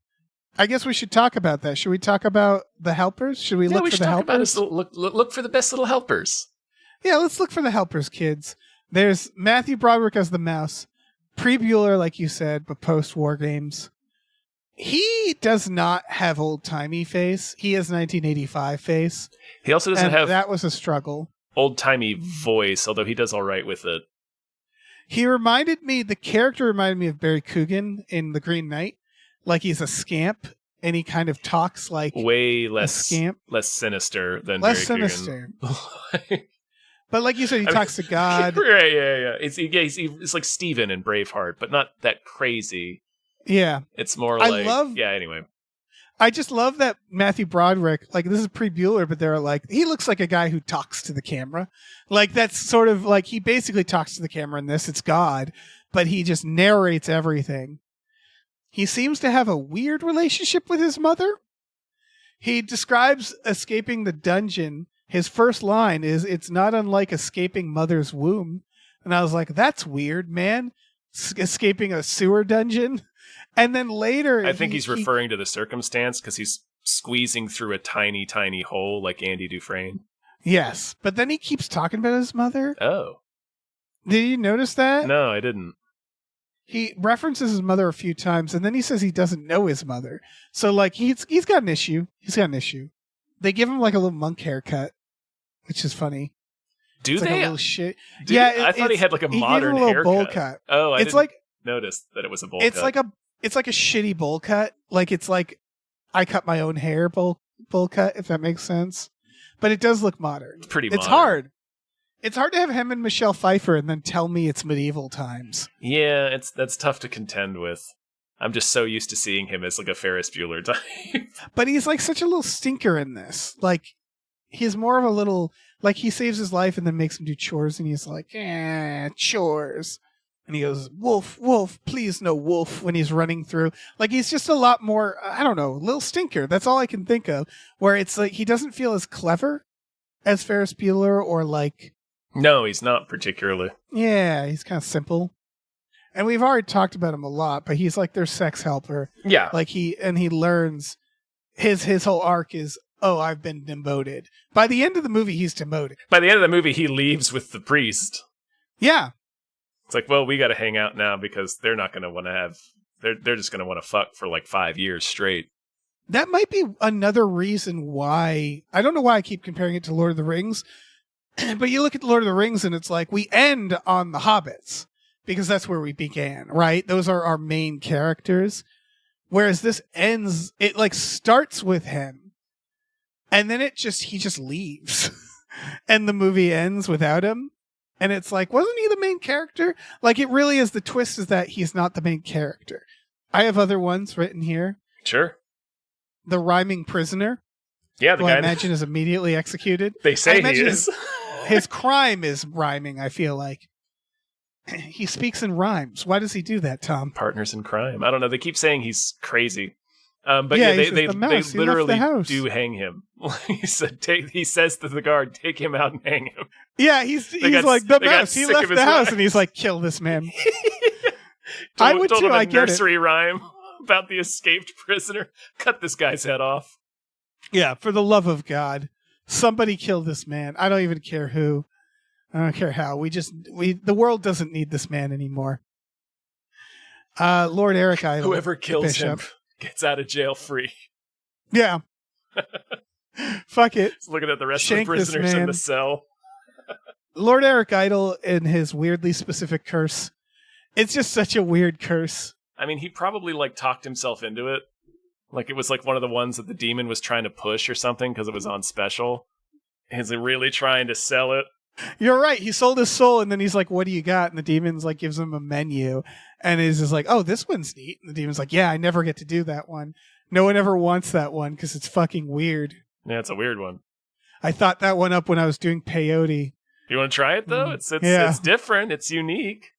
I guess we should talk about that. Should we talk about the helpers? Should we look for the helpers? Look for the best little helpers. Yeah, let's look for the helpers, kids. There's Matthew Broderick as the mouse. Pre-Bueller, like you said, but post-War Games. He does not have old-timey face. He has 1985 face. He also doesn't have... That was a struggle. Old-timey voice, although he does all right with it. The character reminded me of Barry Coogan in The Green Knight. Like he's a scamp, and he kind of talks like way less a scamp. Less sinister than less Barry sinister. But like you said, he talks to God. Right, yeah. It's like Steven in Braveheart, but not that crazy. Yeah. It's more anyway. I just love that Matthew Broderick, like this is pre-Bueller, but they're like, he looks like a guy who talks to the camera. Like that's sort of like, he basically talks to the camera in this, it's God, but he just narrates everything. He seems to have a weird relationship with his mother. He describes escaping the dungeon. His first line is, "It's not unlike escaping mother's womb." And I was like, that's weird, man. Escaping a sewer dungeon. And then later... I think he's referring to the circumstance because he's squeezing through a tiny, tiny hole like Andy Dufresne. Yes, but then he keeps talking about his mother. Oh. Did you notice that? No, I didn't. He references his mother a few times, and then he says he doesn't know his mother. So, like, he's got an issue. He's got an issue. They give him, like, a little monk haircut, which is funny. Do it's they? Like a little shit. I thought he had, like, a modern haircut. Bowl cut. Oh, I didn't notice that it was a bowl cut. It's like a shitty bowl cut. Like, it's like I cut my own hair bowl cut, if that makes sense. But it does look modern. It's pretty modern. It's hard. It's hard to have him and Michelle Pfeiffer and then tell me it's medieval times. Yeah, that's tough to contend with. I'm just so used to seeing him as like a Ferris Bueller type. But he's like such a little stinker in this. Like, he's more of a little... Like, he saves his life and then makes him do chores, and he's like, chores. And he goes, wolf, wolf, please no wolf, when he's running through. Like, he's just a lot more, I don't know, little stinker. That's all I can think of. Where it's like, he doesn't feel as clever as Ferris Bueller, or like... No, he's not particularly. Yeah, he's kind of simple. And we've already talked about him a lot, but he's like their sex helper. Yeah. Like, he learns, his whole arc is, oh, I've been demoted. By the end of the movie, he's demoted. By the end of the movie, he leaves with the priest. Yeah. It's like, well, we got to hang out now because they're not going to want to have... They're just going to want to fuck for like 5 years straight. That might be another reason why... I don't know why I keep comparing it to Lord of the Rings, but you look at Lord of the Rings and it's like, we end on the hobbits because that's where we began, right? Those are our main characters. Whereas this ends... It like starts with him and then he just leaves and the movie ends without him. And it's like, wasn't he the main character? Like, it really is, the twist is that he's not the main character. I have other ones written here. Sure. The rhyming prisoner. Yeah, the guy I imagine is immediately executed. They say he is. His crime is rhyming, I feel like. He speaks in rhymes. Why does he do that, Tom? Partners in crime. I don't know. They keep saying he's crazy. But Yeah, yeah, he says they the mouse, he left the literally house. do hang him. He says to the guard, "Take him out and hang him." Yeah, he's got- like, the they got mouse, he sick left of the his house, rags. and he's like, kill this man. I would told too, him a I get it. nursery rhyme about the escaped prisoner. Cut this guy's head off. Yeah, for the love of God, somebody kill this man. I don't even care who. I don't care how. The world doesn't need this man anymore. Lord Eric Idle. Whoever kills him Bishop. gets out of jail free. Yeah. Fuck it. Just looking at the rest Shank of the this prisoners in man. the cell. Lord Eric Idle and his weirdly specific curse. It's just such a weird curse. I mean, he probably like talked himself into it. Like it was like one of the ones that the demon was trying to push or something because it was on special. Is he really trying to sell it? You're right. He sold his soul, and then he's like, "What do you got?" And the demon's like, gives him a menu, and he's just like, "Oh, this one's neat." And the demon's like, "Yeah, I never get to do that one. No one ever wants that one because it's fucking weird. Yeah, it's a weird one. I thought that one up when I was doing peyote." You want to try it though? Yeah. It's different. It's unique.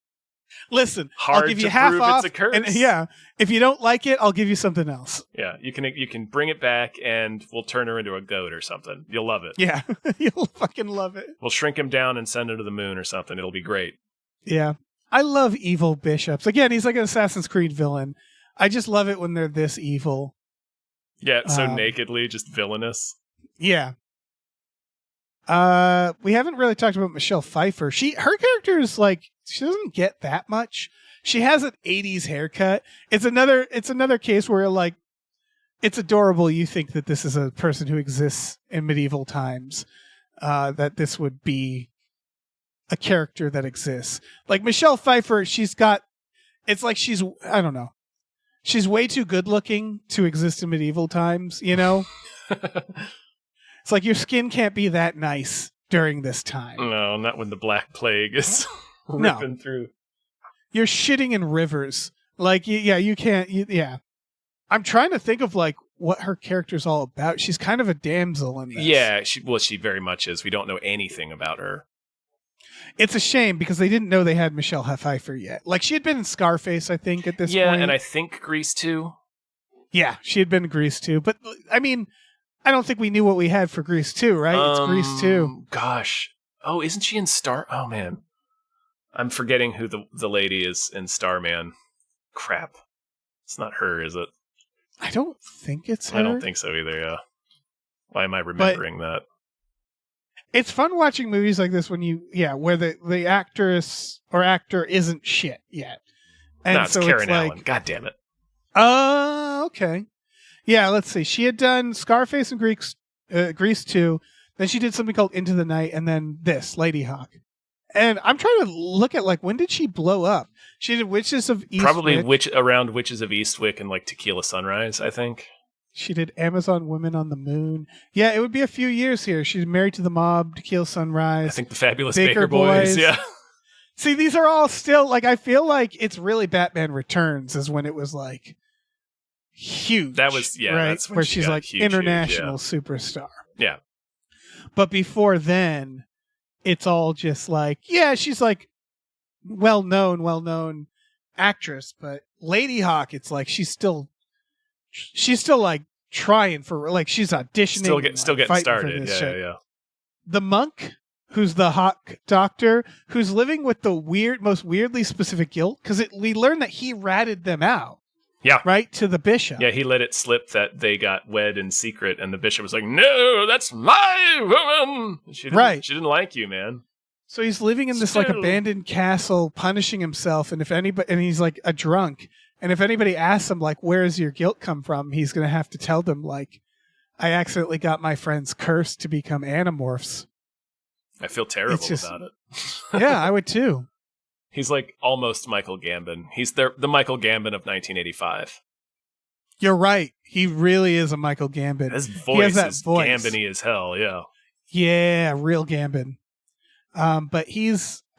Listen, Hard I'll give to you half prove off. it's a curse. And yeah, if you don't like it, I'll give you something else. Yeah, you can bring it back and we'll turn her into a goat or something. You'll love it. Yeah, you'll fucking love it. We'll shrink him down and send him to the moon or something. It'll be great. Yeah, I love evil bishops. Again, he's like an Assassin's Creed villain. I just love it when they're this evil. Yeah, so nakedly, just villainous. Yeah. We haven't really talked about Michelle Pfeiffer. Her character is like, she doesn't get that much. She has an 80s haircut. It's another case where like it's adorable. You think that this is a person who exists in medieval times, that this would be a character that exists. Like Michelle Pfeiffer, it's like I don't know. She's way too good looking to exist in medieval times, you know? It's like your skin can't be that nice during this time. No, not when the Black Plague is ripping through. You're shitting in rivers. Like, yeah, you can't. Yeah. I'm trying to think of like what her character's all about. She's kind of a damsel in this. Yeah, she very much is. We don't know anything about her. It's a shame because they didn't know they had Michelle Pfeiffer yet. Like, she had been in Scarface, I think, at this point. Yeah, and I think Grease too. Yeah, she had been in Grease too. But, I mean, I don't think we knew what we had for Grease 2, right? It's Grease 2. Gosh. Oh, isn't she in Star? Oh, man. I'm forgetting who the lady is in Starman. Crap. It's not her, is it? I don't think it's her. I don't think so either, yeah. Why am I remembering that? It's fun watching movies like this when where the actress or actor isn't shit yet. And no, it's so Karen it's like, Allen. God damn it. Oh, okay. Yeah, let's see. She had done Scarface and Grease 2. Then she did something called Into the Night, and then this, Ladyhawke. And I'm trying to look at, like, when did she blow up? She did Witches of Eastwick. Probably around Witches of Eastwick and, like, Tequila Sunrise, I think. She did Amazon Women on the Moon. Yeah, it would be a few years here. She's Married to the Mob, Tequila Sunrise. I think the Fabulous Baker Boys. Yeah. See, these are all still, like, I feel like it's really Batman Returns is when it was, like, huge. That was, yeah. right? That's when where she she's got like huge, international superstar. Yeah. But before then, it's all just like, yeah, she's like well-known actress. But Ladyhawke, it's like she's still like trying for, like, she's auditioning. Still getting started. Yeah, shit. yeah. The monk, who's the hawk doctor, who's living with the most weirdly specific guilt, because we learned that he ratted them out. Yeah. Right? To the bishop. Yeah, he let it slip that they got wed in secret, and the bishop was like, "No, that's my woman." She didn't like you, man. So he's living in this like abandoned castle, punishing himself, and he's like a drunk. And if anybody asks him, like, where does your guilt come from? He's going to have to tell them, like, I accidentally got my friends cursed to become animorphs. I feel terrible about it. Yeah, I would too. He's like almost Michael Gambon. He's the Michael Gambon of 1985. You're right. He really is a Michael Gambon. His voice is Gambon-y as hell, yeah. Yeah, real Gambon. But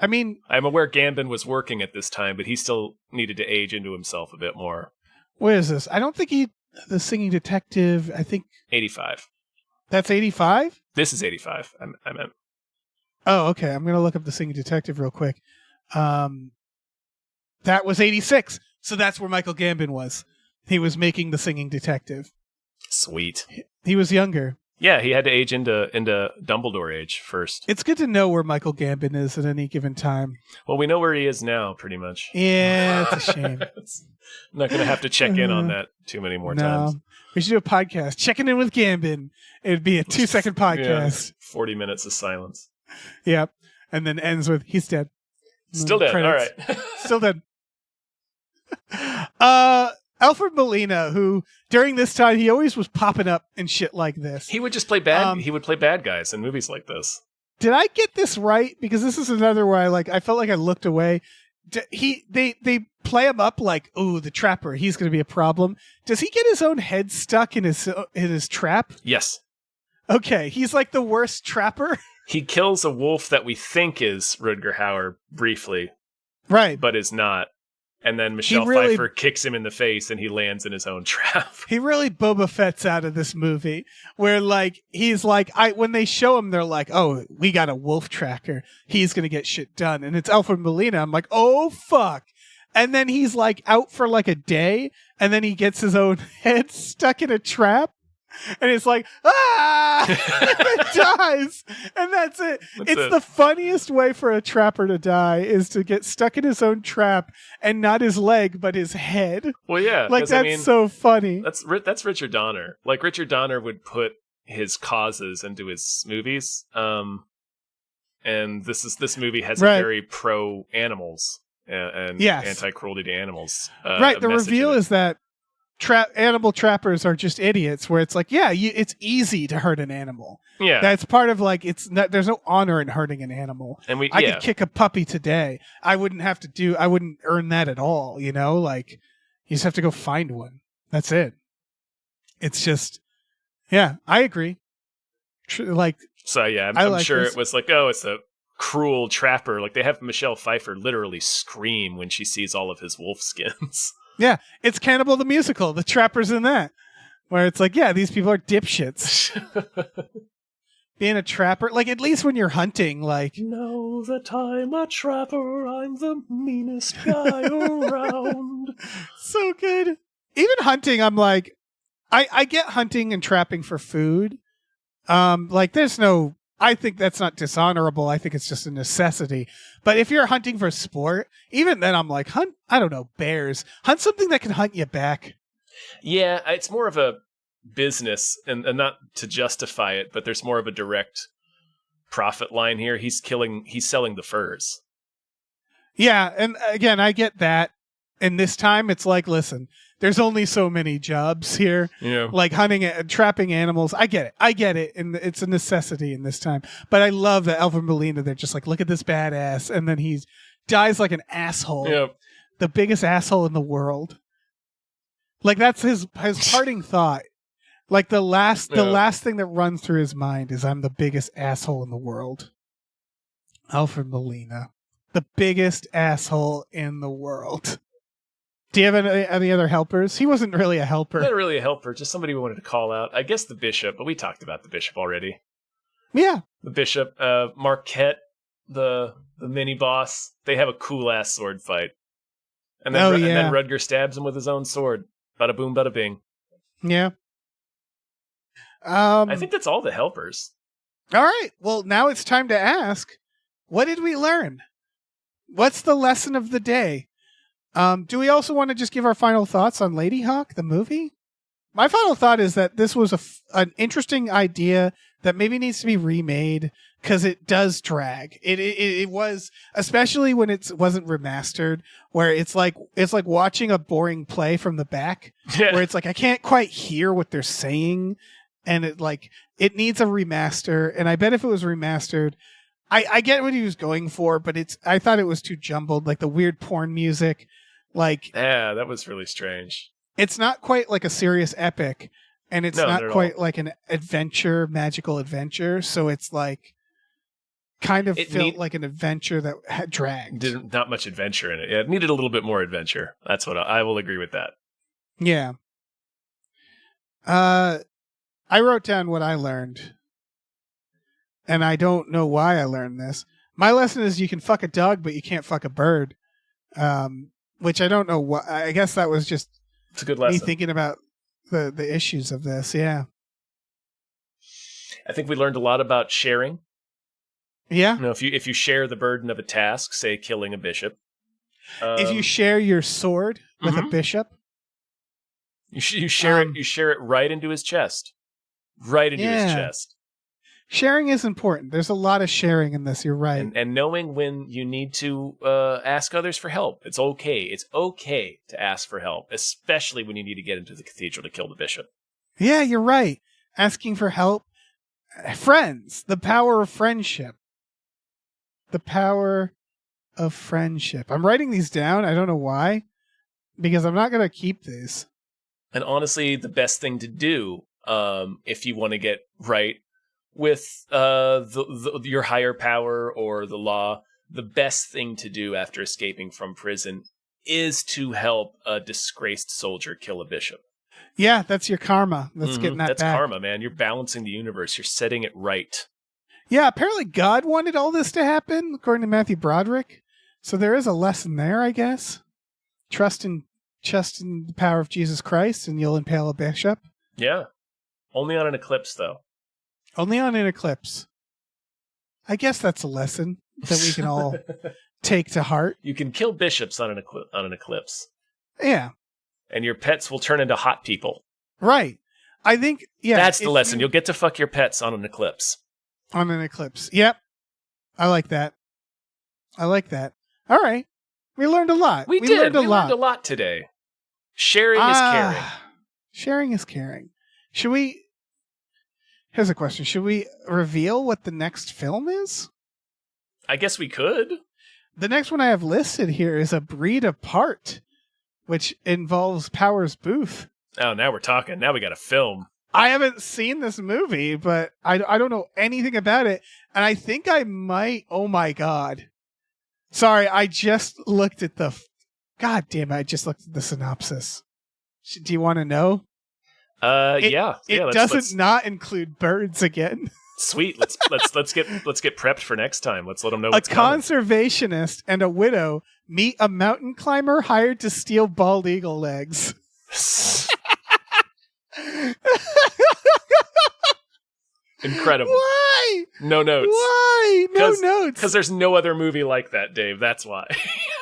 I'm aware Gambon was working at this time, but he still needed to age into himself a bit more. What is this? I don't think the Singing Detective, I think... 85. That's 85? This is 85, I meant. Oh, okay. I'm going to look up the Singing Detective real quick. That was 86. So that's where Michael Gambon was. He was making the singing detective. Sweet. He was younger. Yeah, he had to age into Dumbledore age first. It's good to know where Michael Gambon is at any given time. Well, we know where he is now, pretty much. Yeah, it's a shame. I'm not going to have to check in on that too many more times. We should do a podcast. Checking in with Gambon. It'd be a 2-second podcast. Yeah, 40 minutes of silence. Yep. And then ends with, he's dead. Still dead. Credits. All right. Still dead. Alfred Molina, who during this time, he always was popping up and shit like this. He would just play bad. He would play bad guys in movies like this. Did I get this right? Because this is another where I felt like I looked away. They play him up like, oh, the trapper, he's going to be a problem. Does he get his own head stuck in his trap? Yes. Okay, he's like the worst trapper. He kills a wolf that we think is Rutger Hauer briefly, right? But is not. And then Michelle Pfeiffer kicks him in the face, and he lands in his own trap. He really Boba Fett's out of this movie, where like he's like, when they show him, they're like, oh, we got a wolf tracker. He's gonna get shit done, and it's Alfred Molina. I'm like, oh fuck. And then he's like out for like a day, and then he gets his own head stuck in a trap. And it's like, it dies. And that's it. It's the funniest way for a trapper to die is to get stuck in his own trap and not his leg, but his head. Well, yeah. Like, that's so funny. That's Richard Donner. Like, Richard Donner would put his causes into his movies. And this movie has a very pro-animals and anti-cruelty to animals. Right. The reveal is that animal trappers are just idiots, where it's like, it's easy to hurt an animal. Yeah, that's part of like, it's not, there's no honor in hurting an animal. And I could kick a puppy today. I wouldn't earn that at all. You know, like you just have to go find one. That's it. It's just, I agree. I'm sure it was like, oh, it's a cruel trapper. Like they have Michelle Pfeiffer literally scream when she sees all of his wolf skins. Yeah, it's Cannibal the Musical. The trapper's in that. Where it's like, these people are dipshits. Being a trapper, like at least when you're hunting, like... Know that I'm a trapper, I'm the meanest guy around. So good. Even hunting, I'm like... I get hunting and trapping for food. Like there's no... I think that's not dishonorable. I think it's just a necessity. But if you're hunting for sport, even then I'm like, hunt, I don't know, bears. Hunt something that can hunt you back. Yeah, it's more of a business, and not to justify it, but there's more of a direct profit line here. He's selling the furs. Yeah, and again, I get that. And this time it's like, listen, there's only so many jobs here. Yeah. Like hunting and trapping animals. I get it. And it's a necessity in this time. But I love that Alfred Molina, they're just like, look at this badass. And then he dies like an asshole. Yep. The biggest asshole in the world. Like that's his parting thought. Like the last thing that runs through his mind is, I'm the biggest asshole in the world. Alfred Molina. The biggest asshole in the world. Do you have any other helpers? He wasn't really a helper. Not really a helper, just somebody we wanted to call out. I guess the bishop, but we talked about the bishop already. Yeah. The bishop, Marquette, the mini boss, they have a cool ass sword fight. And then, and then Rutger stabs him with his own sword. Bada boom, bada bing. Yeah. I think that's all the helpers. All right. Well, now it's time to ask, what did we learn? What's the lesson of the day? Do we also want to just give our final thoughts on Ladyhawke, the movie? My final thought is that this was an interesting idea that maybe needs to be remade because it does drag. It was, especially when it wasn't remastered, where it's like watching a boring play from the back, where it's like I can't quite hear what they're saying, and it needs a remaster. And I bet if it was remastered, I get what he was going for, but I thought it was too jumbled, like the weird porn music. Yeah, that was really strange. It's not quite like a serious epic, and it's not quite like an magical adventure. So it's like kind of felt like an adventure that had dragged. Not much adventure in it. Yeah, it needed a little bit more adventure. That's what I will agree with that. Yeah. I wrote down what I learned, and I don't know why I learned this. My lesson is you can fuck a dog, but you can't fuck a bird. Which I don't know what. I guess that was just It's a good Me lesson. thinking about the issues of this. Yeah. I think we learned a lot about sharing. Yeah. You know, if you share the burden of a task, say killing a bishop. If you share your sword with a bishop. You share it. You share it right into his chest. Right into his chest. Sharing is important. There's a lot of sharing in this. You're right. And knowing when you need to ask others for help. It's okay. It's okay to ask for help, especially when you need to get into the cathedral to kill the bishop. Yeah, you're right. Asking for help. Friends. The power of friendship. The power of friendship. I'm writing these down. I don't know why. Because I'm not going to keep these. And honestly, the best thing to do, if you want to get right with your higher power or the law, the best thing to do after escaping from prison is to help a disgraced soldier kill a bishop. Yeah, that's your karma. That's getting that That's back. karma, man. You're balancing the universe. You're setting it right. Yeah, apparently God wanted all this to happen, according to Matthew Broderick. So there is a lesson there, I guess. Trust in the power of Jesus Christ, and you'll impale a bishop. Yeah. Only on an eclipse, though. Only on an eclipse. I guess that's a lesson that we can all take to heart. You can kill bishops on an eclipse. Yeah. And your pets will turn into hot people. Right. I think, yeah. That's the lesson. You'll get to fuck your pets on an eclipse. On an eclipse. Yep. I like that. All right. We learned a lot. We learned a lot today. Sharing is caring. Sharing is caring. Here's a question. Should we reveal what the next film is? I guess we could. The next one I have listed here is A Breed Apart, which involves Powers Booth. Oh, now we're talking. Now we got a film. I haven't seen this movie, but I don't know anything about it. And I think I might. Oh my God. Sorry, I just looked at God damn it, I just looked at the synopsis. Do you want to know? Yeah. It doesn't not include birds again. Sweet. Let's get prepped for next time. Let's let them know what's A conservationist and a widow meet a mountain climber hired to steal bald eagle legs. Incredible. Why? No notes. Why? No notes. Because there's no other movie like that, Dave. That's why.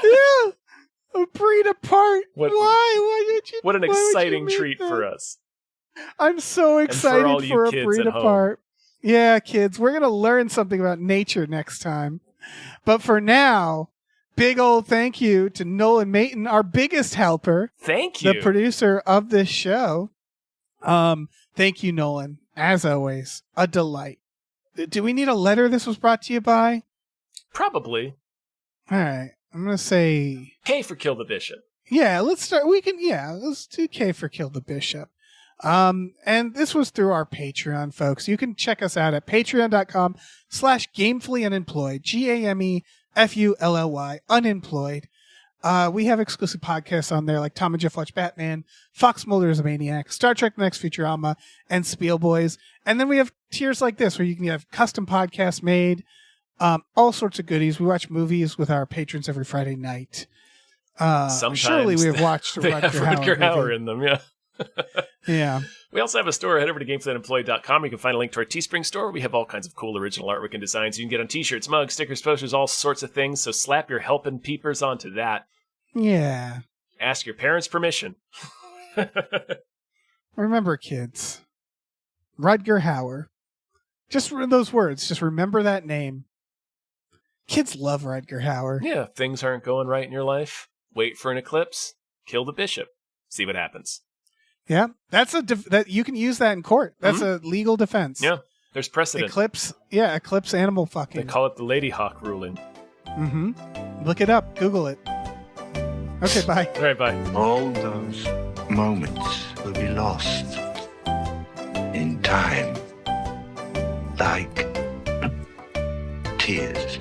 Yeah. A Breed Apart. Why? Why did you? What an exciting treat for us. I'm so excited for A Breed Apart. Yeah, kids, we're going to learn something about nature next time. But for now, big old thank you to Nolan Mayton, our biggest helper. Thank you. The producer of this show. Thank you, Nolan. As always, a delight. Do we need a letter this was brought to you by? Probably. All right. I'm going to say K for Kill the Bishop. Yeah, let's do K for Kill the Bishop. And this was through our Patreon, folks. You can check us out at patreon.com/gamefullyunemployed. GAMEFULLY unemployed. We have exclusive podcasts on there like Tom and Jeff Watch Batman, Fox Mulder is a Maniac, Star Trek The Next Futurama, and Spiel Boys. And then we have tiers like this where you can have custom podcasts made, all sorts of goodies. We watch movies with our patrons every Friday night. Sometimes surely we have watched Rutger Hauer in them, yeah. Yeah. We also have a store. Head over to GameFlyUnemployed.com. You can find a link to our Teespring store. We have all kinds of cool original artwork and designs you can get on t-shirts, mugs, stickers, posters, all sorts of things. So slap your helping peepers onto that. Yeah. Ask your parents' permission. Remember, kids. Rutger Hauer. Just those words. Just remember that name. Kids love Rutger Hauer. Yeah, if things aren't going right in your life, wait for an eclipse, kill the bishop, see what happens. Yeah, that's that you can use that in court. That's a legal defense. Yeah, there's precedent. Eclipse animal fucking. They call it the Ladyhawke ruling. Mm-hmm. Look it up. Google it. Okay, bye. All right, bye. All those moments will be lost in time, like tears.